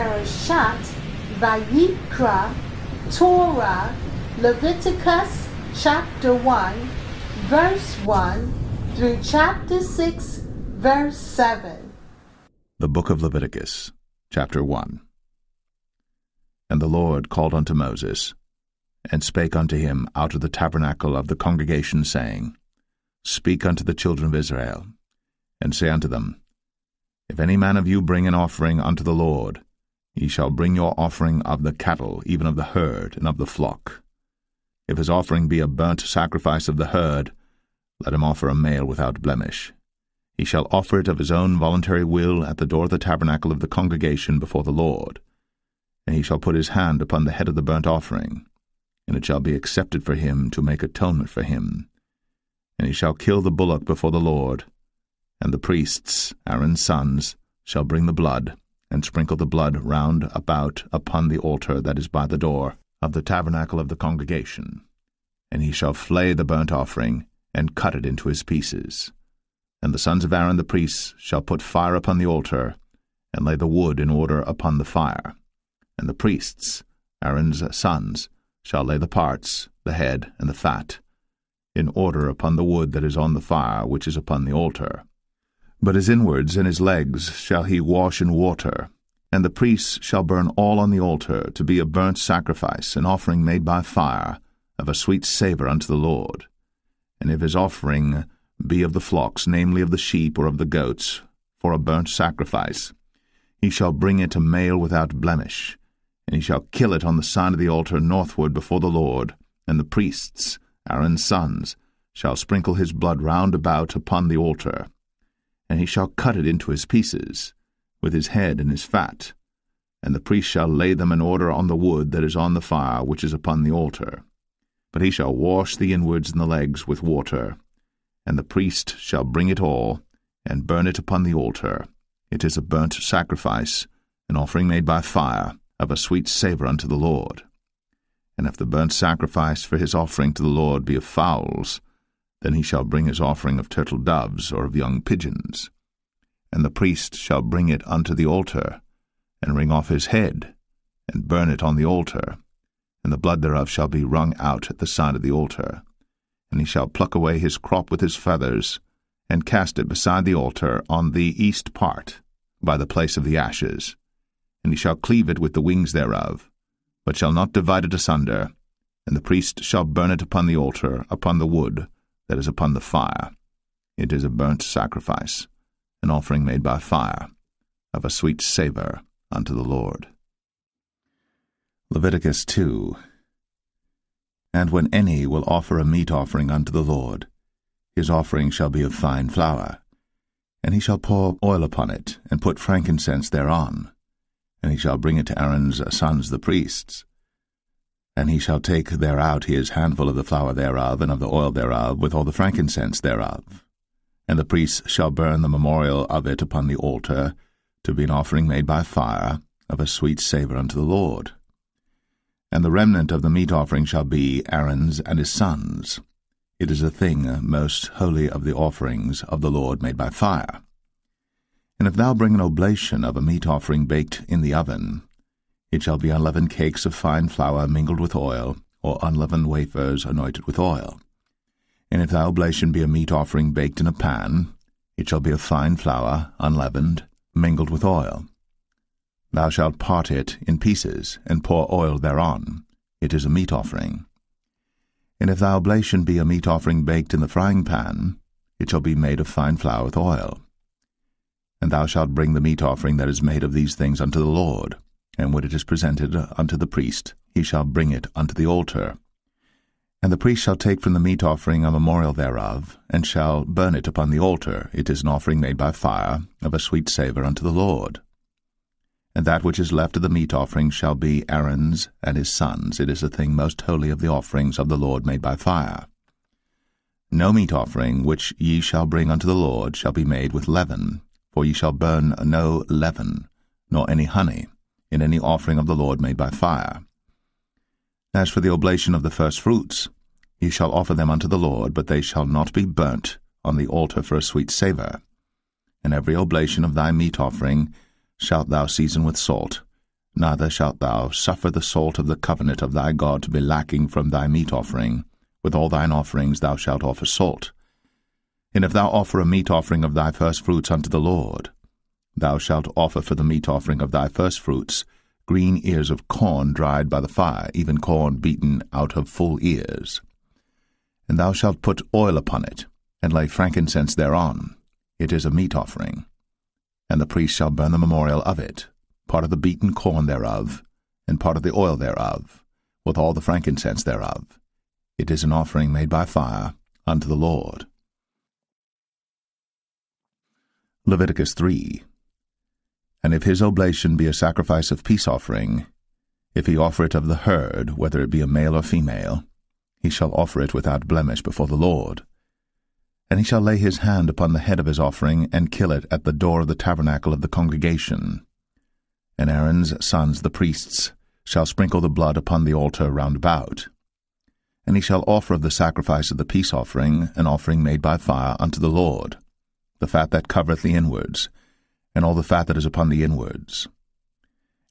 Parashat Vayikra, Torah, Leviticus chapter 1, verse 1 through chapter 6, verse 7. The Book of Leviticus, chapter 1. And the Lord called unto Moses, and spake unto him out of the tabernacle of the congregation, saying, Speak unto the children of Israel, and say unto them, If any man of you bring an offering unto the Lord, ye shall bring your offering of the cattle, even of the herd, and of the flock. If his offering be a burnt sacrifice of the herd, let him offer a male without blemish. He shall offer it of his own voluntary will at the door of the tabernacle of the congregation before the Lord. And he shall put his hand upon the head of the burnt offering, and it shall be accepted for him to make atonement for him. And he shall kill the bullock before the Lord, and the priests, Aaron's sons, shall bring the blood, and sprinkle the blood round about upon the altar that is by the door of the tabernacle of the congregation. And he shall flay the burnt offering, and cut it into his pieces. And the sons of Aaron the priests shall put fire upon the altar, and lay the wood in order upon the fire. And the priests, Aaron's sons, shall lay the parts, the head, and the fat, in order upon the wood that is on the fire which is upon the altar. But his inwards and his legs shall he wash in water, and the priests shall burn all on the altar to be a burnt sacrifice, an offering made by fire, of a sweet savour unto the Lord. And if his offering be of the flocks, namely of the sheep or of the goats, for a burnt sacrifice, he shall bring it a male without blemish, and he shall kill it on the side of the altar northward before the Lord, and the priests, Aaron's sons, shall sprinkle his blood round about upon the altar. And he shall cut it into his pieces, with his head and his fat, and the priest shall lay them in order on the wood that is on the fire which is upon the altar. But he shall wash the inwards and the legs with water, and the priest shall bring it all, and burn it upon the altar. It is a burnt sacrifice, an offering made by fire, of a sweet savour unto the Lord. And if the burnt sacrifice for his offering to the Lord be of fowls, then he shall bring his offering of turtle doves or of young pigeons. And the priest shall bring it unto the altar, and wring off his head, and burn it on the altar, and the blood thereof shall be wrung out at the side of the altar. And he shall pluck away his crop with his feathers, and cast it beside the altar on the east part, by the place of the ashes. And he shall cleave it with the wings thereof, but shall not divide it asunder. And the priest shall burn it upon the altar, upon the wood that is upon the fire. It is a burnt sacrifice, an offering made by fire, of a sweet savour unto the Lord. Leviticus 2. And when any will offer a meat offering unto the Lord, his offering shall be of fine flour, and he shall pour oil upon it, and put frankincense thereon, and he shall bring it to Aaron's sons the priests. And he shall take thereout his handful of the flour thereof, and of the oil thereof, with all the frankincense thereof. And the priests shall burn the memorial of it upon the altar, to be an offering made by fire, of a sweet savour unto the Lord. And the remnant of the meat offering shall be Aaron's and his sons. It is a thing most holy of the offerings of the Lord made by fire. And if thou bring an oblation of a meat offering baked in the oven, it shall be unleavened cakes of fine flour mingled with oil, or unleavened wafers anointed with oil. And if thy oblation be a meat offering baked in a pan, it shall be of fine flour, unleavened, mingled with oil. Thou shalt part it in pieces, and pour oil thereon. It is a meat offering. And if thy oblation be a meat offering baked in the frying pan, it shall be made of fine flour with oil. And thou shalt bring the meat offering that is made of these things unto the Lord, and when it is presented unto the priest, he shall bring it unto the altar. And the priest shall take from the meat offering a memorial thereof, and shall burn it upon the altar. It is an offering made by fire, of a sweet savour unto the Lord. And that which is left of the meat offering shall be Aaron's and his sons. It is a thing most holy of the offerings of the Lord made by fire. No meat offering which ye shall bring unto the Lord shall be made with leaven, for ye shall burn no leaven, nor any honey, in any offering of the Lord made by fire. As for the oblation of the firstfruits, ye shall offer them unto the Lord, but they shall not be burnt on the altar for a sweet savour. And every oblation of thy meat offering shalt thou season with salt, neither shalt thou suffer the salt of the covenant of thy God to be lacking from thy meat offering. With all thine offerings thou shalt offer salt. And if thou offer a meat offering of thy firstfruits unto the Lord, thou shalt offer for the meat offering of thy firstfruits green ears of corn dried by the fire, even corn beaten out of full ears. And thou shalt put oil upon it, and lay frankincense thereon. It is a meat offering. And the priest shall burn the memorial of it, part of the beaten corn thereof, and part of the oil thereof, with all the frankincense thereof. It is an offering made by fire unto the Lord. Leviticus 3. And if his oblation be a sacrifice of peace offering, if he offer it of the herd, whether it be a male or female, he shall offer it without blemish before the Lord. And he shall lay his hand upon the head of his offering, and kill it at the door of the tabernacle of the congregation. And Aaron's sons, the priests, shall sprinkle the blood upon the altar round about. And he shall offer of the sacrifice of the peace offering an offering made by fire unto the Lord, the fat that covereth the inwards, and all the fat that is upon the inwards,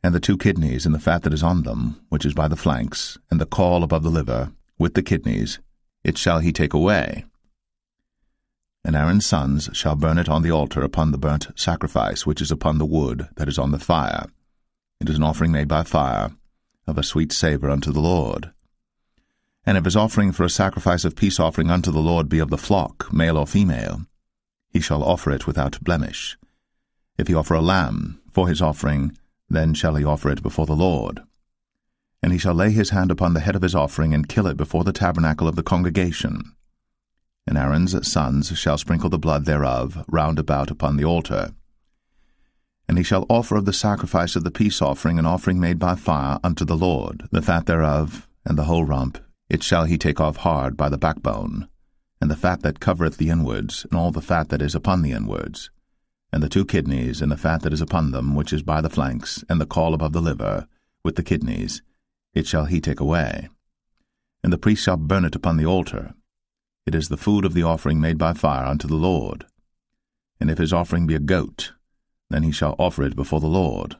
and the 2 kidneys, and the fat that is on them, which is by the flanks, and the caul above the liver, with the kidneys, it shall he take away. And Aaron's sons shall burn it on the altar upon the burnt sacrifice, which is upon the wood that is on the fire. It is an offering made by fire, of a sweet savour unto the Lord. And if his offering for a sacrifice of peace offering unto the Lord be of the flock, male or female, he shall offer it without blemish. If he offer a lamb for his offering, then shall he offer it before the Lord. And he shall lay his hand upon the head of his offering, and kill it before the tabernacle of the congregation. And Aaron's sons shall sprinkle the blood thereof round about upon the altar. And he shall offer of the sacrifice of the peace offering an offering made by fire unto the Lord, the fat thereof, and the whole rump, it shall he take off hard by the backbone, and the fat that covereth the inwards, and all the fat that is upon the inwards, and the 2 kidneys, and the fat that is upon them, which is by the flanks, and the caul above the liver, with the kidneys, it shall he take away. And the priest shall burn it upon the altar. It is the food of the offering made by fire unto the Lord. And if his offering be a goat, then he shall offer it before the Lord.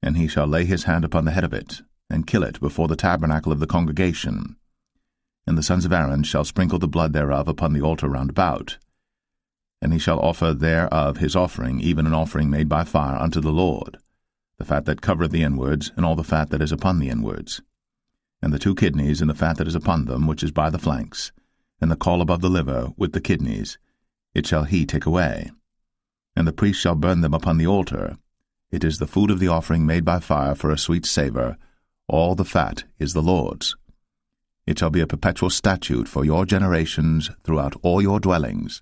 And he shall lay his hand upon the head of it, and kill it before the tabernacle of the congregation. And the sons of Aaron shall sprinkle the blood thereof upon the altar round about. And he shall offer thereof his offering, even an offering made by fire unto the Lord, the fat that covereth the inwards, and all the fat that is upon the inwards, and the 2 kidneys, and the fat that is upon them, which is by the flanks, and the caul above the liver, with the kidneys, it shall he take away. And the priest shall burn them upon the altar. It is the food of the offering made by fire for a sweet savour. All the fat is the Lord's. It shall be a perpetual statute for your generations throughout all your dwellings,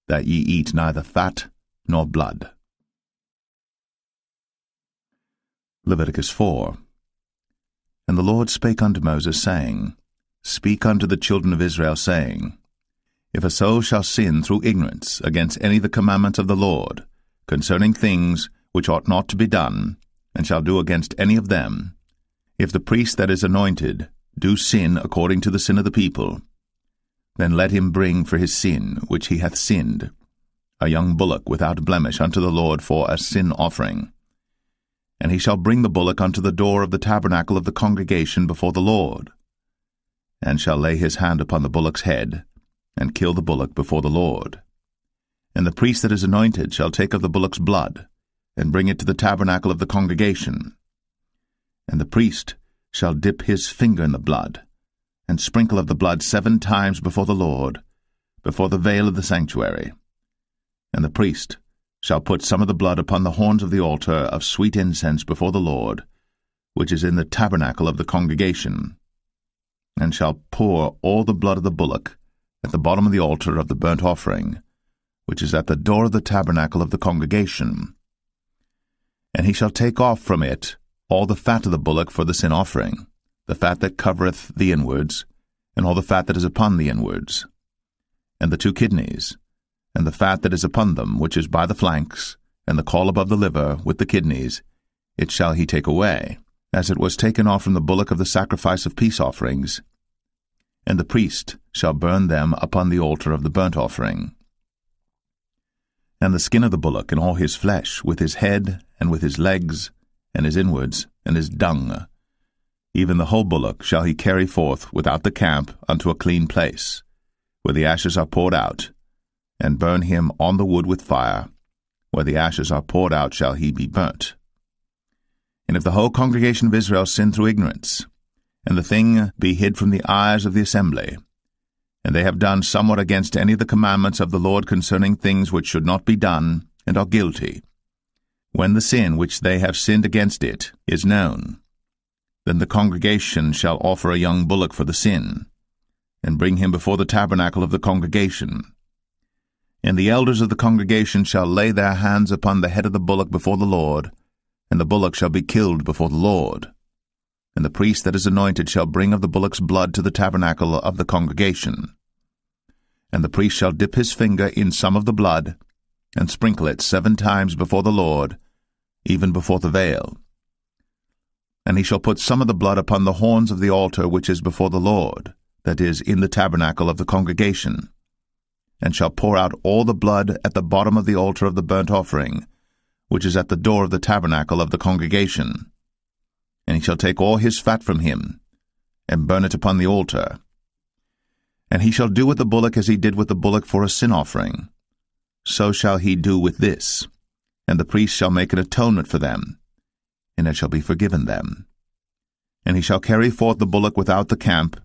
that ye eat neither fat nor blood. Leviticus 4. And the Lord spake unto Moses, saying, Speak unto the children of Israel, saying, If a soul shall sin through ignorance against any of the commandments of the Lord, concerning things which ought not to be done, and shall do against any of them, if the priest that is anointed do sin according to the sin of the people, then let him bring for his sin which he hath sinned a young bullock without blemish unto the Lord for a sin offering. And he shall bring the bullock unto the door of the tabernacle of the congregation before the Lord, and shall lay his hand upon the bullock's head, and kill the bullock before the Lord. And the priest that is anointed shall take of the bullock's blood, and bring it to the tabernacle of the congregation. And the priest shall dip his finger in the blood, and sprinkle of the blood 7 times before the Lord, before the veil of the sanctuary. And the priest shall put some of the blood upon the horns of the altar of sweet incense before the Lord, which is in the tabernacle of the congregation, and shall pour all the blood of the bullock at the bottom of the altar of the burnt offering, which is at the door of the tabernacle of the congregation. And he shall take off from it all the fat of the bullock for the sin offering, the fat that covereth the inwards, and all the fat that is upon the inwards, and the 2 kidneys, and the fat that is upon them, which is by the flanks, and the caul above the liver, with the kidneys, it shall he take away, as it was taken off from the bullock of the sacrifice of peace offerings. And the priest shall burn them upon the altar of the burnt offering. And the skin of the bullock, and all his flesh, with his head, and with his legs, and his inwards, and his dung. Even the whole bullock shall he carry forth without the camp unto a clean place, where the ashes are poured out, and burn him on the wood with fire. Where the ashes are poured out shall he be burnt. And if the whole congregation of Israel sin through ignorance, and the thing be hid from the eyes of the assembly, and they have done somewhat against any of the commandments of the Lord concerning things which should not be done, and are guilty, when the sin which they have sinned against it is known, then the congregation shall offer a young bullock for the sin, and bring him before the tabernacle of the congregation. And the elders of the congregation shall lay their hands upon the head of the bullock before the Lord, and the bullock shall be killed before the Lord. And the priest that is anointed shall bring of the bullock's blood to the tabernacle of the congregation. And the priest shall dip his finger in some of the blood, and sprinkle it 7 times before the Lord, even before the veil. And he shall put some of the blood upon the horns of the altar which is before the Lord, that is, in the tabernacle of the congregation, and shall pour out all the blood at the bottom of the altar of the burnt offering, which is at the door of the tabernacle of the congregation. And he shall take all his fat from him, and burn it upon the altar. And he shall do with the bullock as he did with the bullock for a sin offering. So shall he do with this, and the priest shall make an atonement for them, and it shall be forgiven them. And he shall carry forth the bullock without the camp,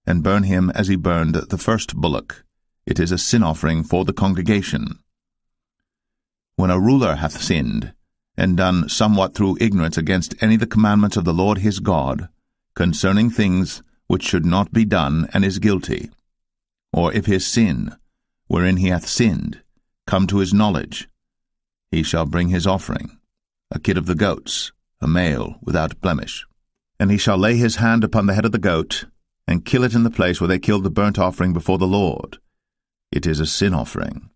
and burn him as he burned the first bullock. It is a sin offering for the congregation. When a ruler hath sinned, and done somewhat through ignorance against any of the commandments of the Lord his God, concerning things which should not be done, and is guilty, or if his sin, wherein he hath sinned, come to his knowledge, he shall bring his offering, a kid of the goats, a male without blemish. And he shall lay his hand upon the head of the goat, and kill it in the place where they killed the burnt offering before the Lord. It is a sin offering.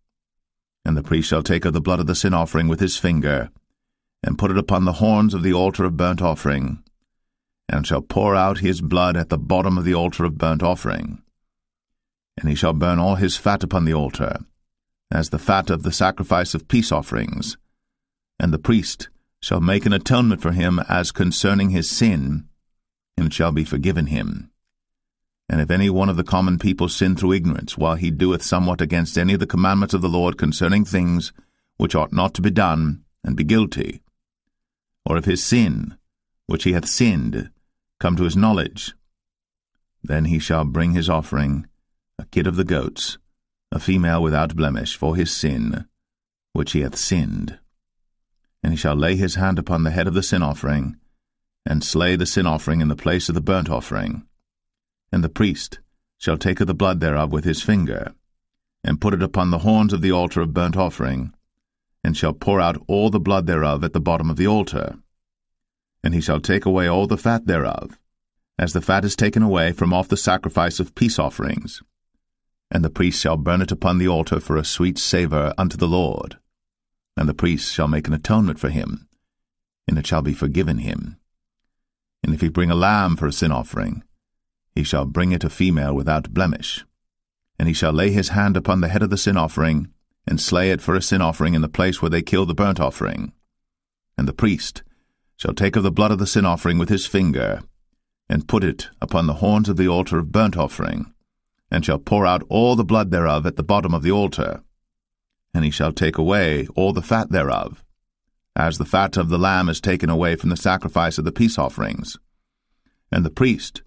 And the priest shall take of the blood of the sin offering with his finger, and put it upon the horns of the altar of burnt offering, and shall pour out his blood at the bottom of the altar of burnt offering. And he shall burn all his fat upon the altar, as the fat of the sacrifice of peace offerings. And the priest shall make an atonement for him as concerning his sin, and it shall be forgiven him. And if any one of the common people sin through ignorance, while he doeth somewhat against any of the commandments of the Lord concerning things which ought not to be done, and be guilty, or if his sin, which he hath sinned, come to his knowledge, then he shall bring his offering, a kid of the goats, a female without blemish, for his sin, which he hath sinned. And he shall lay his hand upon the head of the sin offering, and slay the sin offering in the place of the burnt offering. And the priest shall take of the blood thereof with his finger, and put it upon the horns of the altar of burnt offering, and shall pour out all the blood thereof at the bottom of the altar. And he shall take away all the fat thereof, as the fat is taken away from off the sacrifice of peace offerings. And the priest shall burn it upon the altar for a sweet savour unto the Lord. And the priest shall make an atonement for him, and it shall be forgiven him. And if he bring a lamb for a sin offering, he shall bring it a female without blemish. And he shall lay his hand upon the head of the sin offering, and slay it for a sin offering in the place where they kill the burnt offering. And the priest shall take of the blood of the sin offering with his finger, and put it upon the horns of the altar of burnt offering, and shall pour out all the blood thereof at the bottom of the altar. And he shall take away all the fat thereof, as the fat of the lamb is taken away from the sacrifice of the peace offerings. And the priest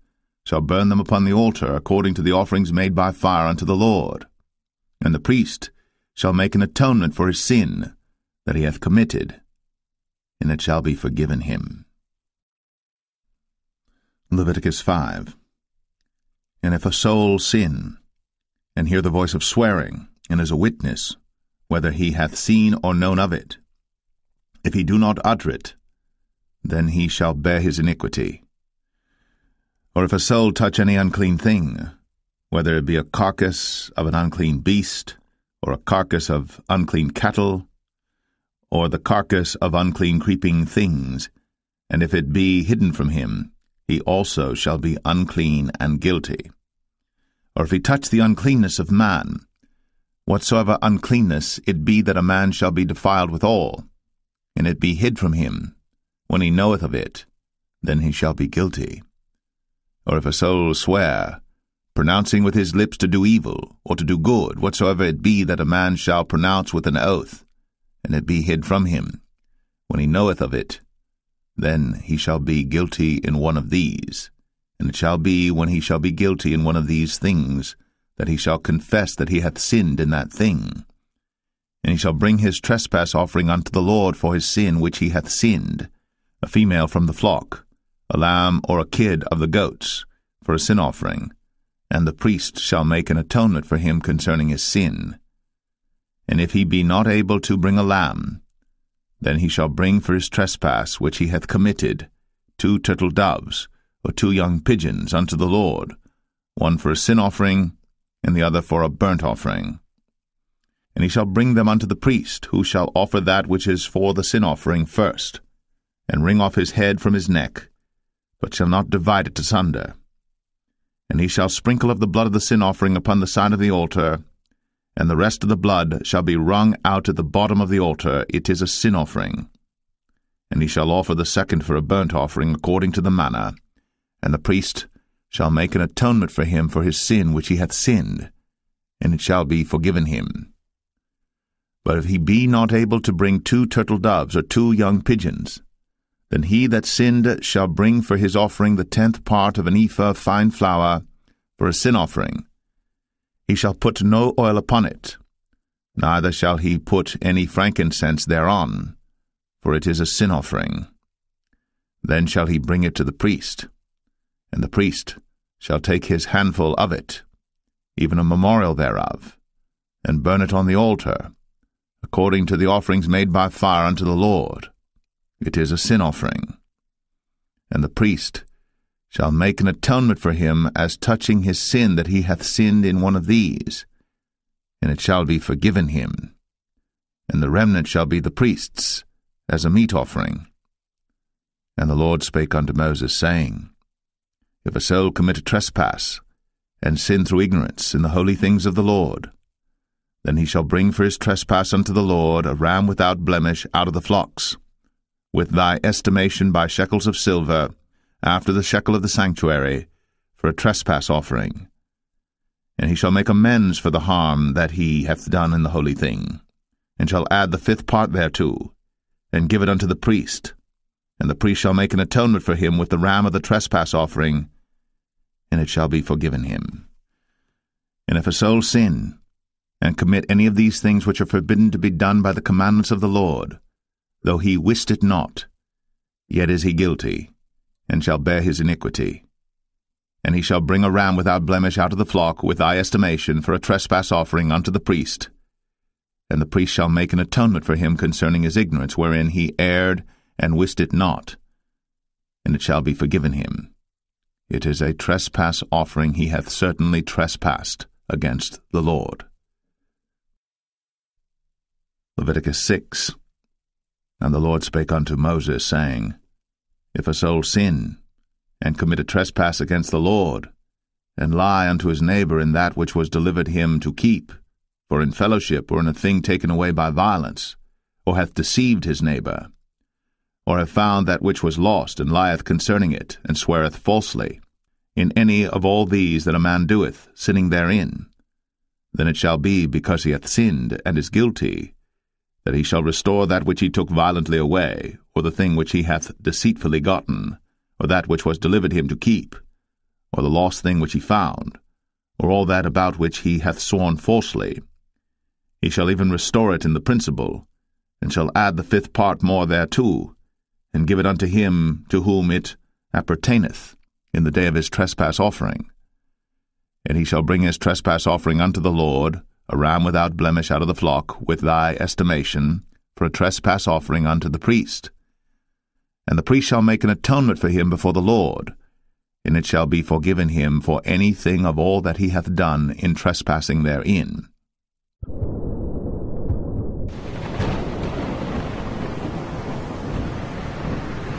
shall burn them upon the altar according to the offerings made by fire unto the Lord. And the priest shall make an atonement for his sin that he hath committed, and it shall be forgiven him. Leviticus 5. And if a soul sin, and hear the voice of swearing, and is a witness, whether he hath seen or known of it, if he do not utter it, then he shall bear his iniquity. Or if a soul touch any unclean thing, whether it be a carcass of an unclean beast, or a carcass of unclean cattle, or the carcass of unclean creeping things, and if it be hidden from him, he also shall be unclean and guilty. Or if he touch the uncleanness of man, whatsoever uncleanness it be that a man shall be defiled withal, and it be hid from him, when he knoweth of it, then he shall be guilty. Or if a soul swear, pronouncing with his lips to do evil, or to do good, whatsoever it be that a man shall pronounce with an oath, and it be hid from him, when he knoweth of it, then he shall be guilty in one of these. And it shall be, when he shall be guilty in one of these things, that he shall confess that he hath sinned in that thing. And he shall bring his trespass offering unto the Lord for his sin which he hath sinned, a female from the flock, a lamb or a kid of the goats, for a sin offering, and the priest shall make an atonement for him concerning his sin. And if he be not able to bring a lamb, then he shall bring for his trespass which he hath committed 2 turtle doves, or 2 young pigeons unto the Lord, one for a sin offering, and the other for a burnt offering. And he shall bring them unto the priest, who shall offer that which is for the sin offering first, and wring off his head from his neck, but shall not divide it asunder. And he shall sprinkle of the blood of the sin offering upon the side of the altar, and the rest of the blood shall be wrung out at the bottom of the altar. It is a sin offering. And he shall offer the second for a burnt offering according to the manner, and the priest shall make an atonement for him for his sin which he hath sinned, and it shall be forgiven him. But if he be not able to bring 2 turtle doves or 2 young pigeons, then he that sinned shall bring for his offering the 10th part of an ephah of fine flour for a sin offering. He shall put no oil upon it, neither shall he put any frankincense thereon, for it is a sin offering. Then shall he bring it to the priest, and the priest shall take his handful of it, even a memorial thereof, and burn it on the altar, according to the offerings made by fire unto the Lord. It is a sin offering. And the priest shall make an atonement for him as touching his sin that he hath sinned in one of these, and it shall be forgiven him. And the remnant shall be the priest's, as a meat offering. And the Lord spake unto Moses, saying, If a soul commit a trespass, and sin through ignorance in the holy things of the Lord, then he shall bring for his trespass unto the Lord a ram without blemish out of the flocks, with thy estimation by shekels of silver, after the shekel of the sanctuary, for a trespass offering. And he shall make amends for the harm that he hath done in the holy thing, and shall add the 5th part thereto, and give it unto the priest. And the priest shall make an atonement for him with the ram of the trespass offering, and it shall be forgiven him. And if a soul sin, and commit any of these things which are forbidden to be done by the commandments of the Lord, though he wist it not, yet is he guilty, and shall bear his iniquity. And he shall bring a ram without blemish out of the flock with thy estimation for a trespass offering unto the priest. And the priest shall make an atonement for him concerning his ignorance wherein he erred and wist it not, and it shall be forgiven him. It is a trespass offering. He hath certainly trespassed against the Lord. Leviticus 6. And the Lord spake unto Moses, saying, If a soul sin, and commit a trespass against the Lord, and lie unto his neighbor in that which was delivered him to keep, for in fellowship or in a thing taken away by violence, or hath deceived his neighbor, or have found that which was lost, and lieth concerning it, and sweareth falsely, in any of all these that a man doeth, sinning therein, then it shall be, because he hath sinned, and is guilty, that he shall restore that which he took violently away, or the thing which he hath deceitfully gotten, or that which was delivered him to keep, or the lost thing which he found, or all that about which he hath sworn falsely. He shall even restore it in the principal, and shall add the 5th part more thereto, and give it unto him to whom it appertaineth in the day of his trespass offering. And he shall bring his trespass offering unto the Lord, a ram without blemish out of the flock, with thy estimation, for a trespass offering unto the priest. And the priest shall make an atonement for him before the Lord, and it shall be forgiven him for anything of all that he hath done in trespassing therein.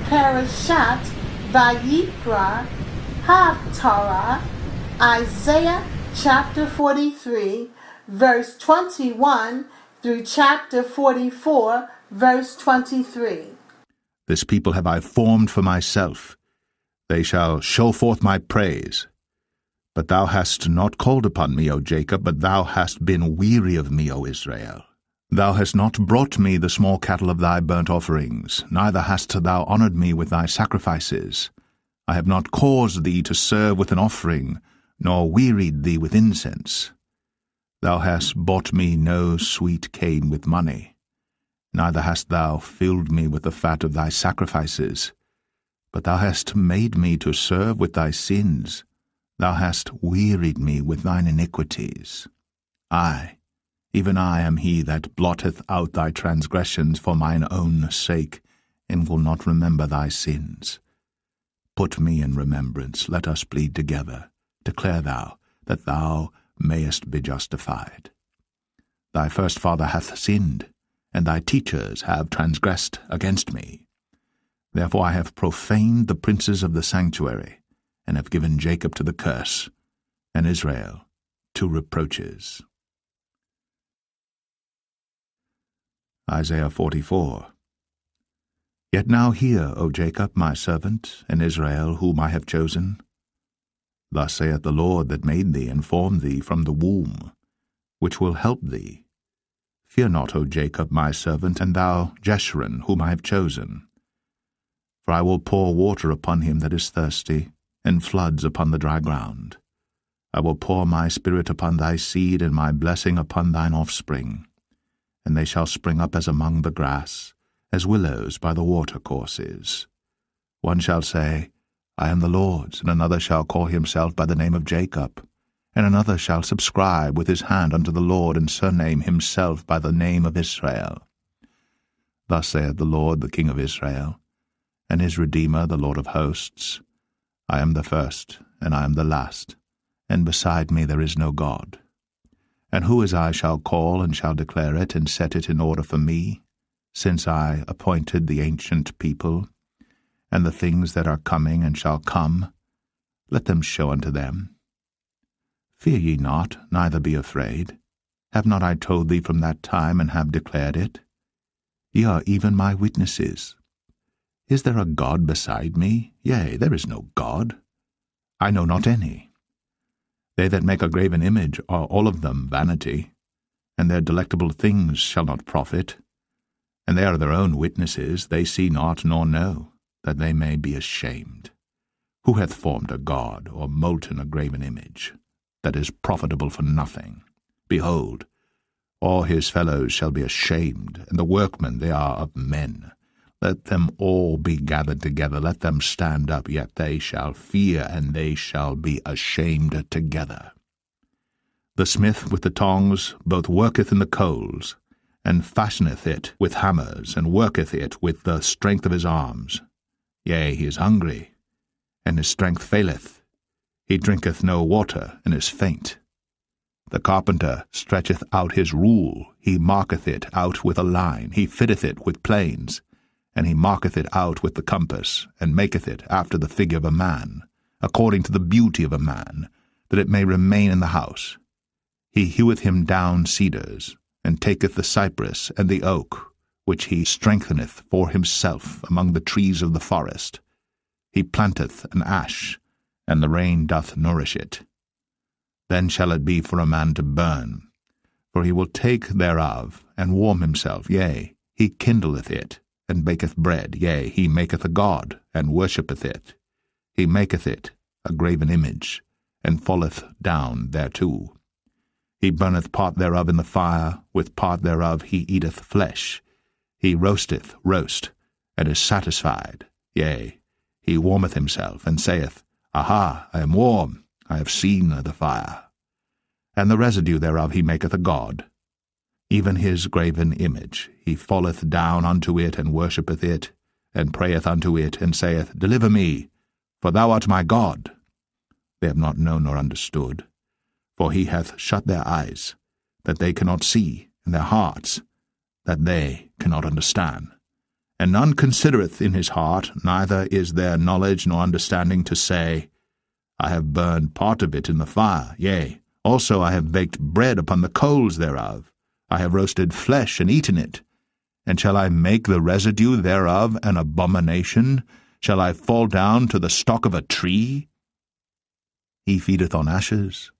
Parashat Vayikra, Haftarah, Isaiah chapter 43, verse 21 through chapter 44, verse 23. This people have I formed for myself. They shall show forth my praise. But thou hast not called upon me, O Jacob, but thou hast been weary of me, O Israel. Thou hast not brought me the small cattle of thy burnt offerings, neither hast thou honoured me with thy sacrifices. I have not caused thee to serve with an offering, nor wearied thee with incense. Thou hast bought me no sweet cane with money, neither hast thou filled me with the fat of thy sacrifices. But thou hast made me to serve with thy sins. Thou hast wearied me with thine iniquities. I, even I, am he that blotteth out thy transgressions for mine own sake, and will not remember thy sins. Put me in remembrance, let us plead together. Declare thou, that thou mayest be justified. Thy first father hath sinned, and thy teachers have transgressed against me. Therefore I have profaned the princes of the sanctuary, and have given Jacob to the curse, and Israel to reproaches. Isaiah 44. Yet now hear, O Jacob, my servant, and Israel, whom I have chosen. Thus saith the Lord that made thee and formed thee from the womb, which will help thee. Fear not, O Jacob, my servant, and thou, Jeshurun, whom I have chosen. For I will pour water upon him that is thirsty, and floods upon the dry ground. I will pour my spirit upon thy seed, and my blessing upon thine offspring. And they shall spring up as among the grass, as willows by the watercourses. One shall say, I am the Lord's, and another shall call himself by the name of Jacob, and another shall subscribe with his hand unto the Lord, and surname himself by the name of Israel. Thus saith the Lord, the King of Israel, and his Redeemer, the Lord of hosts, I am the first, and I am the last, and beside me there is no God. And who as I shall call, and shall declare it, and set it in order for me, since I appointed the ancient people, and the things that are coming and shall come, let them show unto them. Fear ye not, neither be afraid. Have not I told thee from that time, and have declared it? Ye are even my witnesses. Is there a God beside me? Yea, there is no God. I know not any. They that make a graven image are all of them vanity, and their delectable things shall not profit. And they are their own witnesses, they see not nor know, that they may be ashamed. Who hath formed a god, or molten a graven image, that is profitable for nothing? Behold, all his fellows shall be ashamed, and the workmen they are of men. Let them all be gathered together, let them stand up, yet they shall fear, and they shall be ashamed together. The smith with the tongs both worketh in the coals, and fashioneth it with hammers, and worketh it with the strength of his arms. Yea, he is hungry, and his strength faileth. He drinketh no water, and is faint. The carpenter stretcheth out his rule, he marketh it out with a line, he fitteth it with planes, and he marketh it out with the compass, and maketh it after the figure of a man, according to the beauty of a man, that it may remain in the house. He heweth him down cedars, and taketh the cypress and the oak, which he strengtheneth for himself among the trees of the forest. He planteth an ash, and the rain doth nourish it. Then shall it be for a man to burn, for he will take thereof, and warm himself, yea, he kindleth it, and baketh bread, yea, he maketh a god, and worshippeth it. He maketh it a graven image, and falleth down thereto. He burneth part thereof in the fire, with part thereof he eateth flesh. He roasteth roast, and is satisfied, yea, he warmeth himself, and saith, Aha, I am warm, I have seen the fire. And the residue thereof he maketh a god. Even his graven image, he falleth down unto it, and worshippeth it, and prayeth unto it, and saith, Deliver me, for thou art my God. They have not known nor understood, for he hath shut their eyes, that they cannot see, and their hearts, that they cannot understand. And none considereth in his heart, neither is there knowledge nor understanding to say, I have burned part of it in the fire, yea, also I have baked bread upon the coals thereof. I have roasted flesh and eaten it, And shall I make the residue thereof an abomination? Shall I fall down to the stalk of a tree? He feedeth on ashes.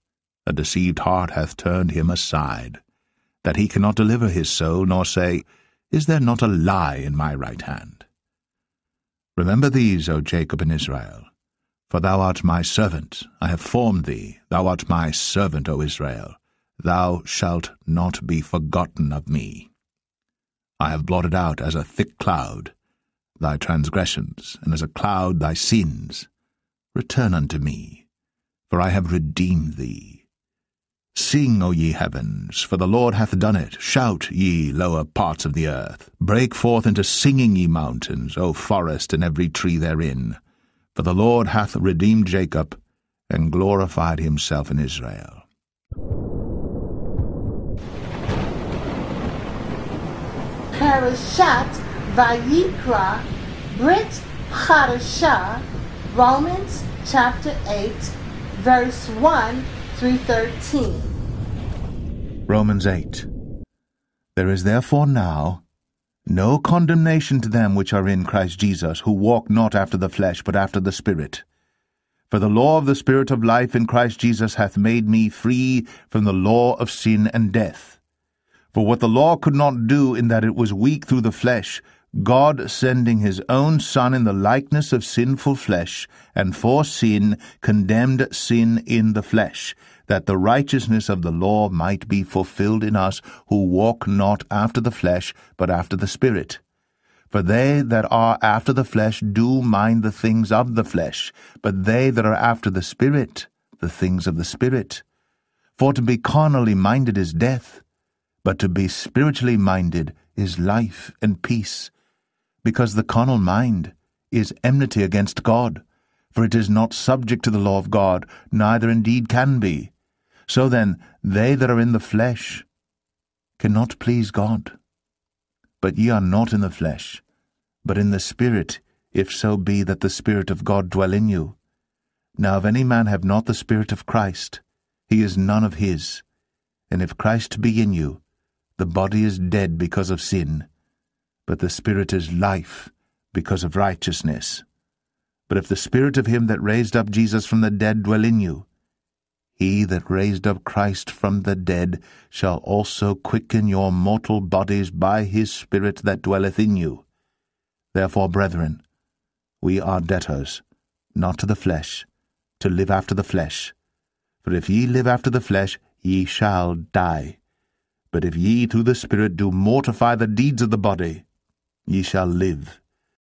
A deceived heart hath turned him aside, that he cannot deliver his soul, nor say, Is there not a lie in my right hand? Remember these, O Jacob and Israel, for thou art my servant. I have formed thee. Thou art my servant, O Israel. Thou shalt not be forgotten of me. I have blotted out as a thick cloud thy transgressions, and as a cloud thy sins. Return unto me, for I have redeemed thee. Sing, O ye heavens, for the Lord hath done it. Shout, ye lower parts of the earth. Break forth into singing, ye mountains, O forest, and every tree therein. For the Lord hath redeemed Jacob, and glorified himself in Israel. Parashat Vayikra, Brit, Chadashah, Romans chapter 8, verse 1 through 13. Romans 8. There is therefore now no condemnation to them which are in Christ Jesus, who walk not after the flesh, but after the Spirit. For the law of the Spirit of life in Christ Jesus hath made me free from the law of sin and death. For what the law could not do, in that it was weak through the flesh, God, sending his own Son in the likeness of sinful flesh, and for sin condemned sin in the flesh, that the righteousness of the law might be fulfilled in us, who walk not after the flesh, but after the Spirit. For they that are after the flesh do mind the things of the flesh, but they that are after the Spirit, the things of the Spirit. For to be carnally minded is death, but to be spiritually minded is life and peace. Because the carnal mind is enmity against God, for it is not subject to the law of God, neither indeed can be. So then, they that are in the flesh cannot please God. But ye are not in the flesh, but in the Spirit, if so be that the Spirit of God dwell in you. Now if any man have not the Spirit of Christ, he is none of his. And if Christ be in you, the body is dead because of sin, but the Spirit is life because of righteousness. But if the Spirit of him that raised up Jesus from the dead dwell in you, he that raised up Christ from the dead shall also quicken your mortal bodies by his Spirit that dwelleth in you. Therefore, brethren, we are debtors, not to the flesh, to live after the flesh. For if ye live after the flesh, ye shall die. But if ye through the Spirit do mortify the deeds of the body, ye shall live.